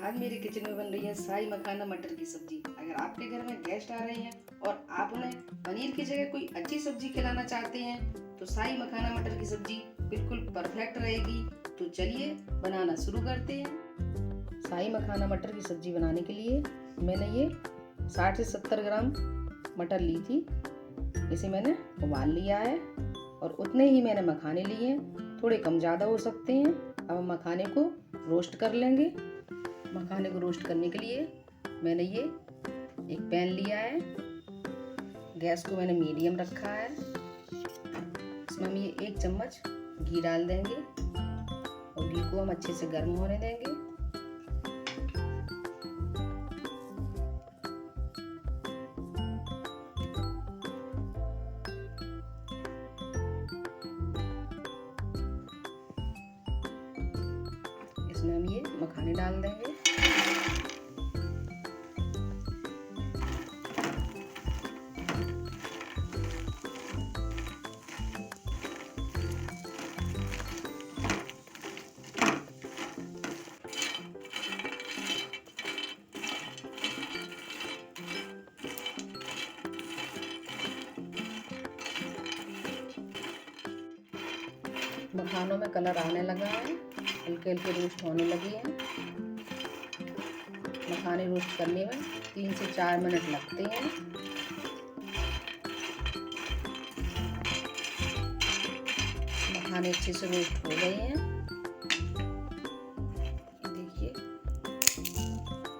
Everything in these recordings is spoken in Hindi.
आज मेरे किचन में बन रही है शाही मखाना मटर की सब्जी। अगर आपके घर में गेस्ट आ रहे हैं और आप उन्हें पनीर की जगह कोई अच्छी सब्जी खिलाना चाहते हैं तो शाही मखाना मटर की सब्जी बिल्कुल परफेक्ट रहेगी। तो चलिए बनाना शुरू करते हैं। शाही मखाना मटर की सब्जी बनाने के लिए मैंने ये 60 से 70 ग्राम मटर ली थी। इसे मैंने उबाल लिया है और उतने ही मैंने मखाने लिए हैं, थोड़े कम ज़्यादा हो सकते हैं। अब हम मखाने को रोस्ट कर लेंगे। मखाने को रोस्ट करने के लिए मैंने ये एक पैन लिया है, गैस को मैंने मीडियम रखा है। इसमें हम ये 1 चम्मच घी डाल देंगे और घी को हम अच्छे से गर्म होने देंगे। इसमें हम ये मखाने डाल देंगे। मखानों में कलर आने लगा है, हल्के हल्के रोस्ट होने लगी है। मखाने रोस्ट करने में 3 से 4 मिनट लगते हैं। मखाने अच्छे से रोस्ट हो गए हैं, देखिए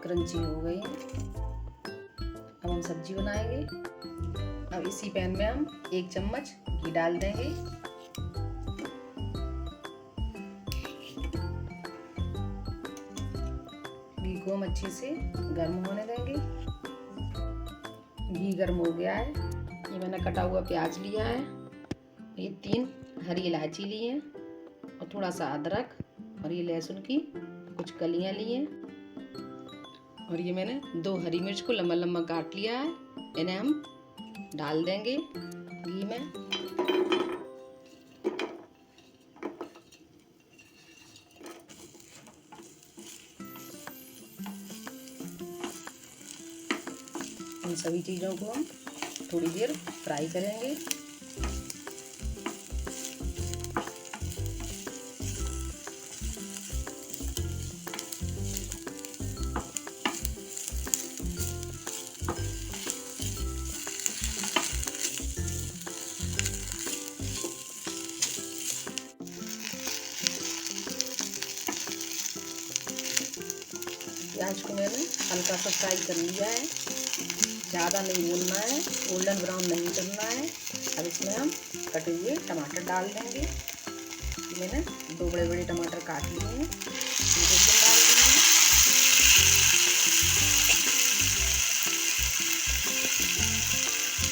क्रंची हो गई है। अब हम सब्जी बनाएंगे। अब इसी पैन में हम 1 चम्मच घी डाल देंगे। घी को हम अच्छे से गर्म होने देंगे। घी गर्म हो गया है। ये मैंने कटा हुआ प्याज लिया है, ये 3 हरी इलायची ली है और थोड़ा सा अदरक, और ये लहसुन की कुछ कलियां ली हैं, और ये मैंने 2 हरी मिर्च को लंबा लंबा काट लिया है। इन्हें हम डाल देंगे घी में। इन सभी चीज़ों को हम थोड़ी देर फ्राई करेंगे। प्याज को मैंने हल्का सा फ्राई कर लिया है, ज़्यादा नहीं भूनना है, गोल्डन ब्राउन नहीं करना है। अब इसमें हम कटे हुए टमाटर डाल देंगे। मैंने 2 बड़े बड़े टमाटर काट लिए हैं, इनको भी डाल देंगे।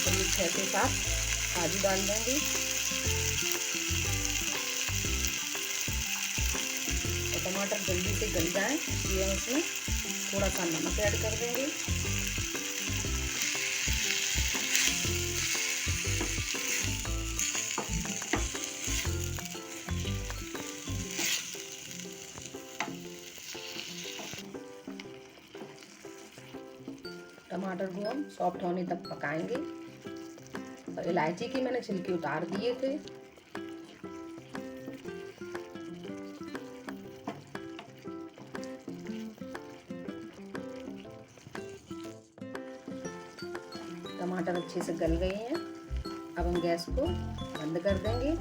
और ये 6 से 7 काजू डाल देंगे और टमाटर जल्दी से गल जाए इसलिए हम इसमें थोड़ा सा नमक ऐड कर देंगे। टमाटर को हम सॉफ्ट होने तक पकाएंगे। और इलायची के मैंने छिलके उतार दिए थे। टमाटर अच्छे से गल गए हैं। अब हम गैस को बंद कर देंगे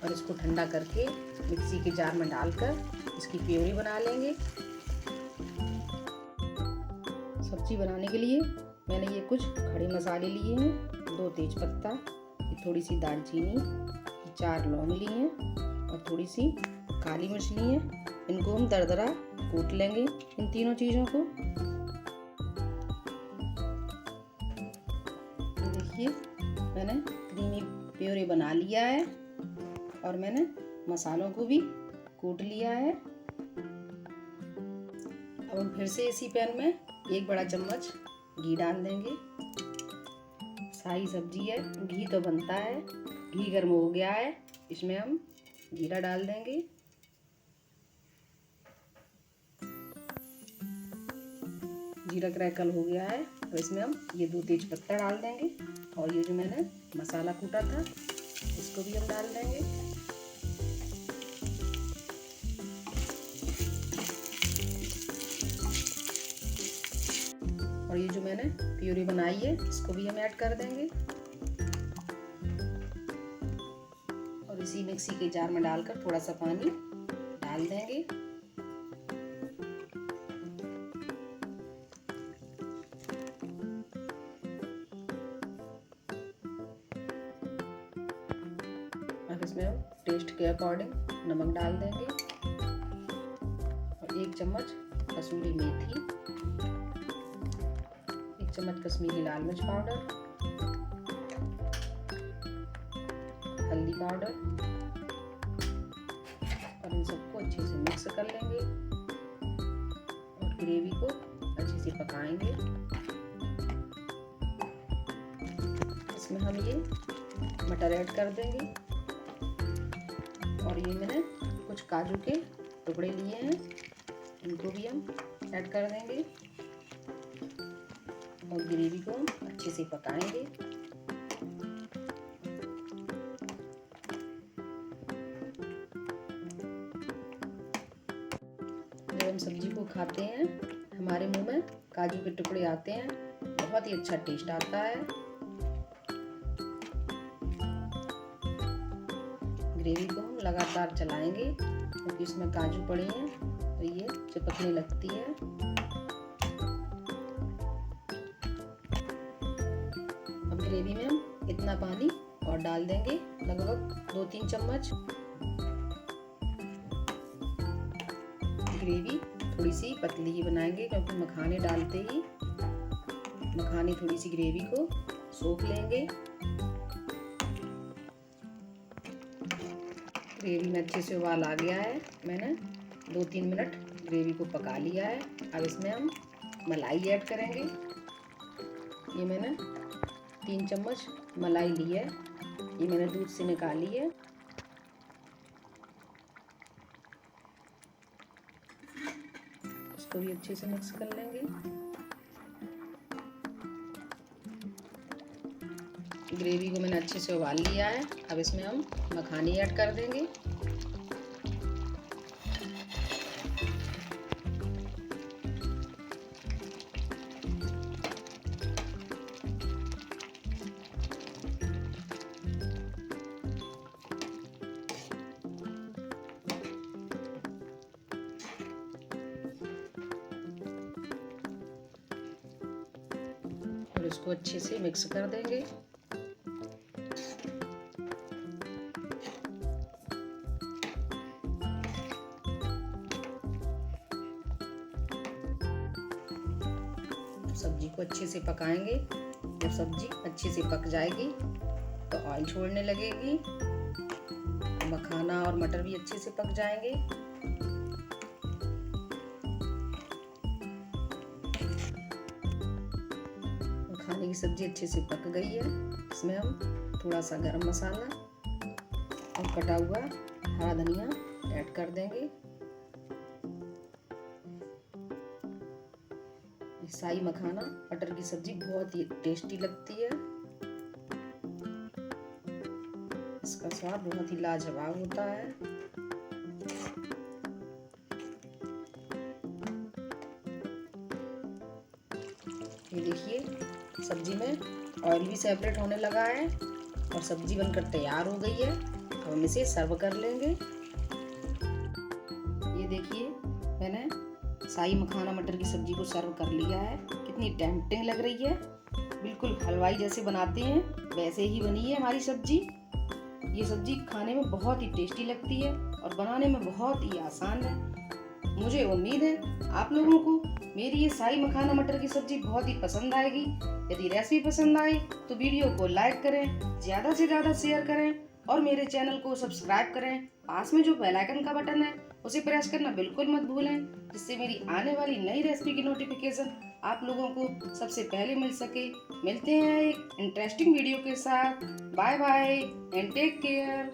और इसको ठंडा करके मिक्सी के जार में डालकर इसकी प्यूरी बना लेंगे। सब्जी बनाने के लिए मैंने ये कुछ खड़े मसाले लिए हैं, 2 तेजपत्ता, थोड़ी सी दालचीनी, 4 लौंग लिए हैं और थोड़ी सी काली मिर्च ली है। इनको हम दरदरा कूट लेंगे, इन तीनों चीज़ों को। देखिए मैंने क्रीमी प्यूरी बना लिया है और मैंने मसालों को भी कूट लिया है। अब हम फिर से इसी पैन में 1 बड़ा चम्मच घी डाल देंगे। शाही सब्जी है, घी तो बनता है। घी गर्म हो गया है, इसमें हम जीरा डाल देंगे। जीरा क्रैकल हो गया है। तो इसमें हम ये 2 तेज पत्ता डाल देंगे और ये जो मैंने मसाला कूटा था इसको भी हम डाल देंगे। और ये जो मैंने प्यूरी बनाई है इसको भी हम ऐड कर देंगे और इसी मिक्सी के जार में डालकर थोड़ा सा पानी डाल देंगे। अब इसमें हम टेस्ट के अकॉर्डिंग नमक डाल देंगे और 1 चम्मच कसूरी मेथी, 1 चम्मच कश्मीरी लाल मिर्च पाउडर, हल्दी पाउडर और इन सबको अच्छे से मिक्स कर लेंगे और ग्रेवी को अच्छे से पकाएंगे। इसमें हम ये मटर ऐड कर देंगे और ये मैंने कुछ काजू के टुकड़े लिए हैं इनको भी हम ऐड कर देंगे और ग्रेवी को हम अच्छे से पकाएंगे। जब हम सब्जी को खाते हैं हमारे मुंह में काजू के टुकड़े आते हैं, बहुत ही अच्छा टेस्ट आता है। ग्रेवी को हम लगातार चलाएंगे क्योंकि इसमें काजू पड़े हैं तो ये चिपकने लगती है। अब ग्रेवी में हम इतना पानी और डाल देंगे, लगभग 2-3 चम्मच। ग्रेवी थोड़ी सी पतली ही बनाएंगे क्योंकि मखाने डालते ही मखाने थोड़ी सी ग्रेवी को सोख लेंगे। ग्रेवी में अच्छे से उबाल आ गया है, मैंने 2-3 मिनट ग्रेवी को पका लिया है। अब इसमें हम मलाई ऐड करेंगे। ये मैंने 3 चम्मच मलाई ली है, ये मैंने दूध से निकाली है। इसको भी अच्छे से मिक्स कर लेंगे। ग्रेवी को मैंने अच्छे से उबाल लिया है। अब इसमें हम मखाने ऐड कर देंगे। और इसको अच्छे से मिक्स कर देंगे। सब्जी को अच्छे से पकाएंगे। जब सब्जी अच्छे से पक जाएगी तो ऑयल छोड़ने लगेगी, मखाना और मटर भी अच्छे से पक जाएंगे। मखाने की सब्जी अच्छे से पक गई है। इसमें हम थोड़ा सा गरम मसाला और कटा हुआ हरा धनिया ऐड कर देंगे। शाही मखाना मटर की सब्जी बहुत ही टेस्टी लगती है। इसका स्वाद बहुत ही लाजवाब होता है। ये देखिए सब्जी में ऑयल भी सेपरेट होने लगा है और सब्जी बनकर तैयार हो गई है। अब हम इसे सर्व कर लेंगे। ये देखिए मैंने शाही मखाना मटर की सब्जी को सर्व कर लिया है। कितनी टेम्पटिंग लग रही है, बिल्कुल हलवाई जैसे बनाते हैं वैसे ही बनी है हमारी सब्जी। ये सब्जी खाने में बहुत ही टेस्टी लगती है और बनाने में बहुत ही आसान है। मुझे उम्मीद है आप लोगों को मेरी ये शाही मखाना मटर की सब्जी बहुत ही पसंद आएगी। यदि रेसिपी पसंद आए तो वीडियो को लाइक करें, ज़्यादा से ज़्यादा शेयर करें और मेरे चैनल को सब्सक्राइब करें। पास में जो बेल आइकन का बटन है उसे प्रेस करना बिल्कुल मत भूलें, जिससे मेरी आने वाली नई रेसिपी की नोटिफिकेशन आप लोगों को सबसे पहले मिल सके। मिलते हैं एक इंटरेस्टिंग वीडियो के साथ। Bye bye and take care.